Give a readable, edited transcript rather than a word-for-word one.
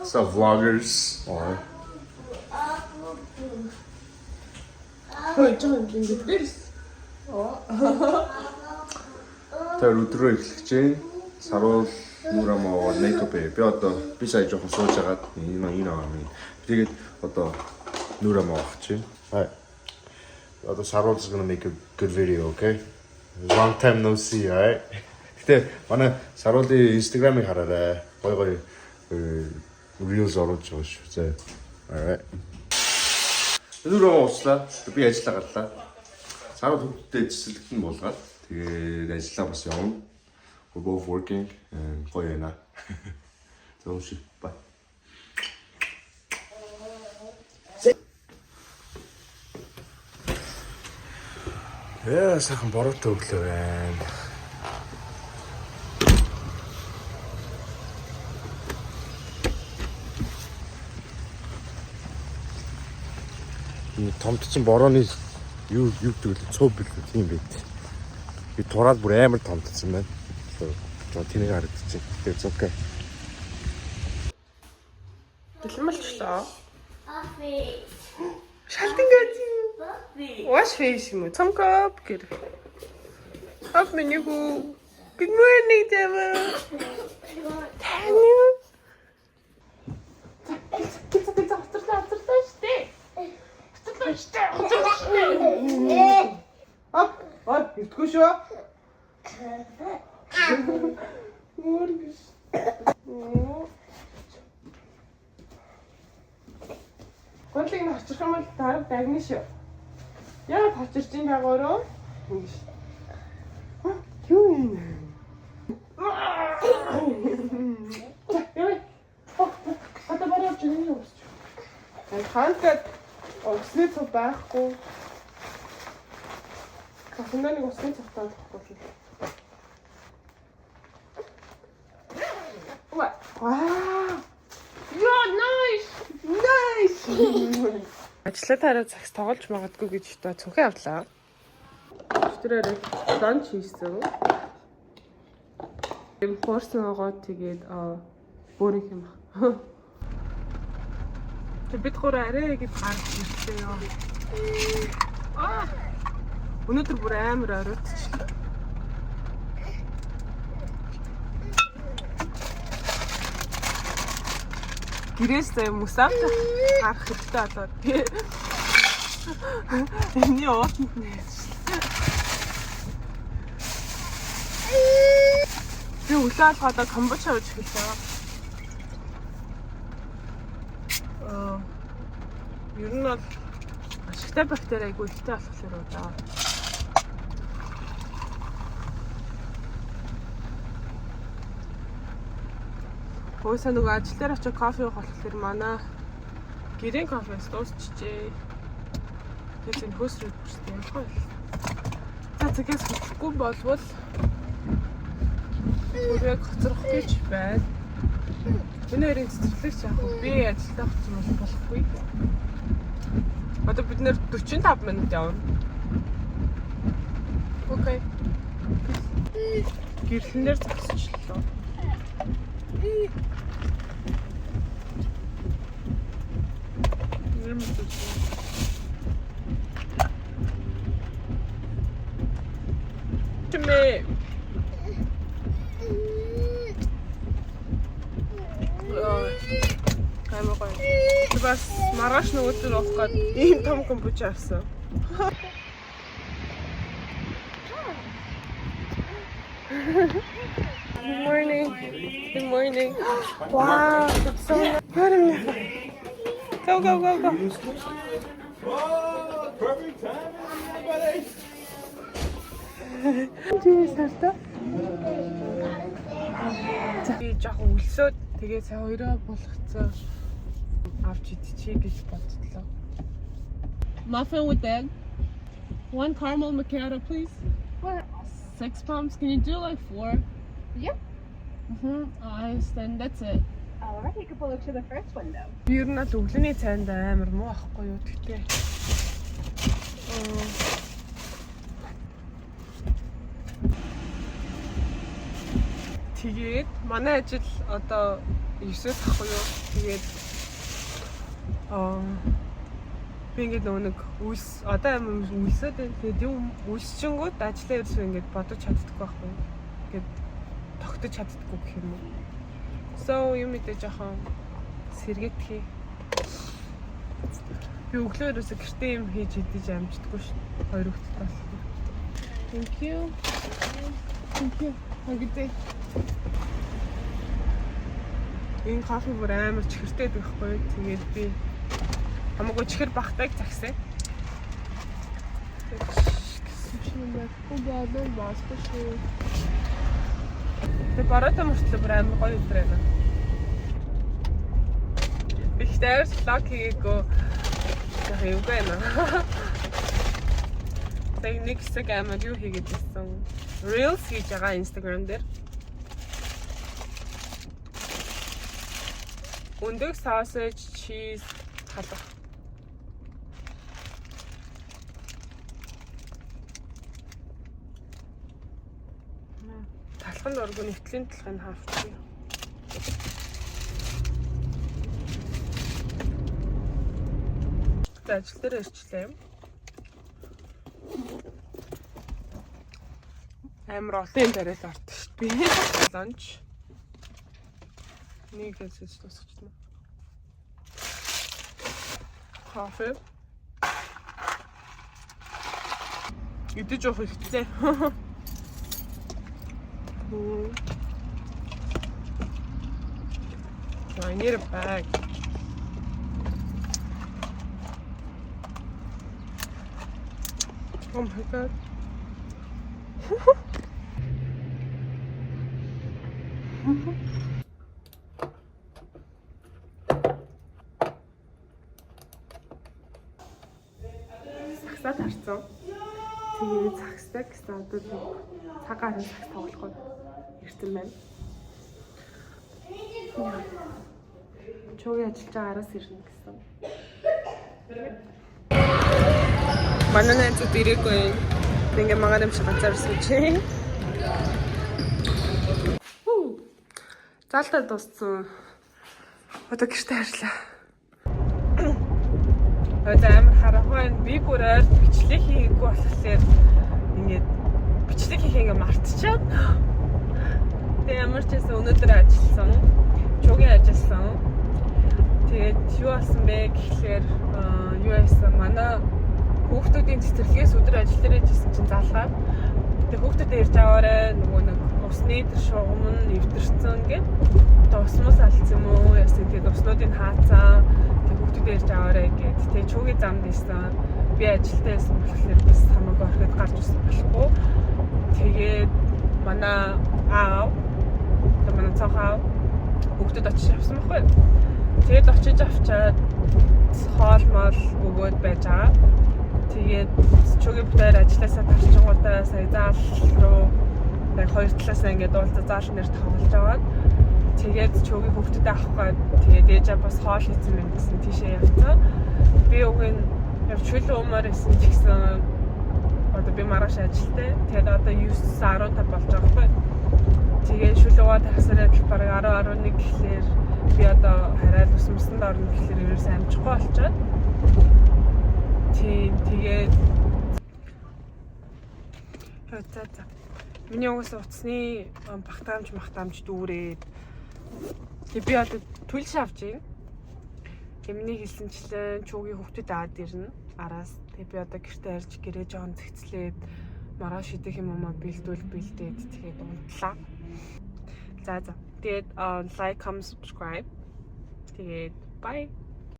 So vloggers or тэр өдрөө эхлэж байна. Саруул нурамаа makeup би одоо би сая жоохон сууж агаад энэ аа. Тэгээд одоо нурамаа авчих. Right. Одоо Саруул's gonna make a good video, okay? Long time no see, alright? Гэтэ манай Саруулын Instagram-ыг хараарай. Гой reels оруулж байгаа шүү. За. Alright. Нурамаа уучлаа. Би ажиллаа гарлаа. Саруул хөдөлтөд эзэслэгтэн болгоод тэгээд ажиллаа бас явна. We're both working and гоё яана. So shit. Bye. Яа, сайхан бороотой өглөө байна. Энэ томдсон борооны юу гэдэг л цөв бил тийм байт. Би тураад бүр амар томдсон байна. Тэнийг харагдчих. It's okay. Бэлмэлчлээ. Шалтингач. Wash face юм уу? Цомкоп гэр. Ап менийгу. Good morning, Deva. Таны. Ап, итгүү шүү. Моргис. Гонлыг нь очих юм бол дараа дагна шүү. Яа хачирч ин байгаараа. Юу юм? Одоо барай ч юм уу? Хантад ослит байхгүй. Кафенаны ослит цахтаад байхгүй. Wow! You're nice! Nice! Ажлаа тараа цагс тоглож магадгүй гэж та цүнхээ авлаа. Өчтөрөө ланч хийсэн. Эм порсон байгаа тэгээд бүрийнх юм ба. Тэг бид гурав арай гэж гарч ирсэн ёо. Өнөөдөр бүр амар оройтчихлаа. Гэрээсээ мусавта гарах хэрэгтэй болоод энэ яатанд нээж. Би үлээ алхаад камбоча ууж хэлсэн. Ер нь бол ашигтай бактери айгүй ихтэй болохоор удаа. Хөөсөө нөгөө ажил дээр очиж кофе уух болохоор манай гэрийн кофес дуусчихжээ. Тэгээд энэ хөөсрөө бүрстэй юм байна. За тэгээс хөтлөхгүй болвол бүрээ хоцрох гэж байна. Энэ хоёрын цэцэрлэгч яах вэ? Би ажилдаа хоцрох болохгүй. Одоо бид нэр 45 минут явна. Окей. Гэрлэнээр зогсчихлоо. Тэмээ. Камерой. Бас маргааш нөгөөдөр авах гээд ийм том компьютер авсан. Good morning. Good morning. Wow, it's so nice. Go. Oh, perfect timing, everybody. Би жоохон өлсөөд тэгээ сая хоёроо болгоцоо авч идчихье гэж боддлоо. Muffin with egg. 1 caramel macchiato, please. What? 6 pumps. Can you do like 4? Yep. Nice. Then that's it. Alright, you can pull up to the first window. Би ер нь л өглөөний цайнд амар муу ахгүй юу гэхдээ. Тэгээд манай ажил одоо 9-с ахгүй юу. Тэгээд би ингээд нэг үлс одоо амар үлсээд байна. Тэгээд юм үлсчингүүд ажлаа ерөөсөө ингээд бодож чаддаггүй байхгүй. Ингээд тогтож чаддаггүй гэх юм уу. So юм мэдээ жоохон сэргэтхий. Би өглөө ерөөсөө гэртээ юм хийж идэж амждаггүй ш. Хоёр хүүхэд болсон. Thank you. Thank you. Агтай. Энэ кофе бүр амар чихэртэй байхгүй. Тэгээд би хамаагүй чихэр багтайг загсаа. Тэгээд барата мөртлөө бүр амар гоё өдөр байна. Би ихтэй влог хийгээгүй. Яг юу байна. Тэгээд нэг хэсэг амар юу хийгээд байсан. Reels хийж байгаа Instagram дээр. Өндөг sausage, cheese халах. Талханд орго нэвтлийн талхыг хавчих. Ажил дээр ирчлээ. Амар олон тариал ордог шүү дээ. Ланч. Нэг хэсэж тусчихна. Кофе. Идэж явах хэрэгтэй. I need a bag. Oh my god. Сагсаад харсан. Тэгээд сагсдаг гэсэн одоо цаг гарын сагс тоглохгүй ирсэн байна. Чөгийн ажиллаж байгаа араас ирнэ гэсэн. Манай найзууд ирээгүй. Ингээ магаар юм шиг ганцаар сууж. Залтаа дууссан. Одоо гэртээ харьлаа. Одоо амар харахгүй би бүр ойр бичлэг хийгээгүй болохоор ингээд бичлэг хийх ингээ мартчихад. Тэгээ ямар ч байсан өнөөдөр ажилласан. Чөгийн ажилласан. Тэгээд юу болсон бэ гэхлээр юу байсан манай хүүхдүүдийн цэцэрлэгээс өдөр ажил дээр ажилласан чинь залгаад тэг хүүхдүүдээ ирж аваарай нөгөө нэг усны тэр шугам нь эвдэрсэн гэд одоо усмус алдсан юм уу яасан тэгээд уснуудыг хаацсан тэг хүүхдүүдээ ирж аваарай гэд тэг чөгийн замд ийсэн би ажилдаа байсан болохоор бас хамаагүй орхиод гарч ирсэн болохгүй тэгээд манай аав тэг манай цаахаа хүүхдүүд очиж авсан байхгүй тэгээд очиж авчаад хоол мол өгөөд байж байгаа. Тэгээд чөгийн бүтээр ажилласаа тарчингуудаа сая заал руу яг хоёр талаасаа ингээд уулзаа заал нэр тоглож аваад тэгээд чөгийн хүүхдэд авахгүй тэгээд ээжээ бас хоол хийсэн юм гэсэн тийшээ явцсан. Би үгийн яг чөлөө өмөр исэн ч гэсэн одоо би маргааш ажилтай. Тэгээд одоо 9:15 болж байгаа байхгүй. Тэгээд шүлгөө тагсараад бараг 10-11 гэхлээр би одоо хараад усмсанд орно гэхлээр ерөөсөө амжихгүй болчиход. Тэгээд за. Миний угсаа утасны багтаамж дүүрээд. Тэгээд би одоо түлш авч ийн. Миний хэлсэнчлэн чөгийн хүүхдэд аваад ирнэ. Араас тэгээд би одоо гэртээ арьж гэрээ жоон цэгцлээд маргааш идэх юм аа бэлдээд тэгээд унтлаа. За. Тэгээд like, comment, subscribe. Тэгээд bye.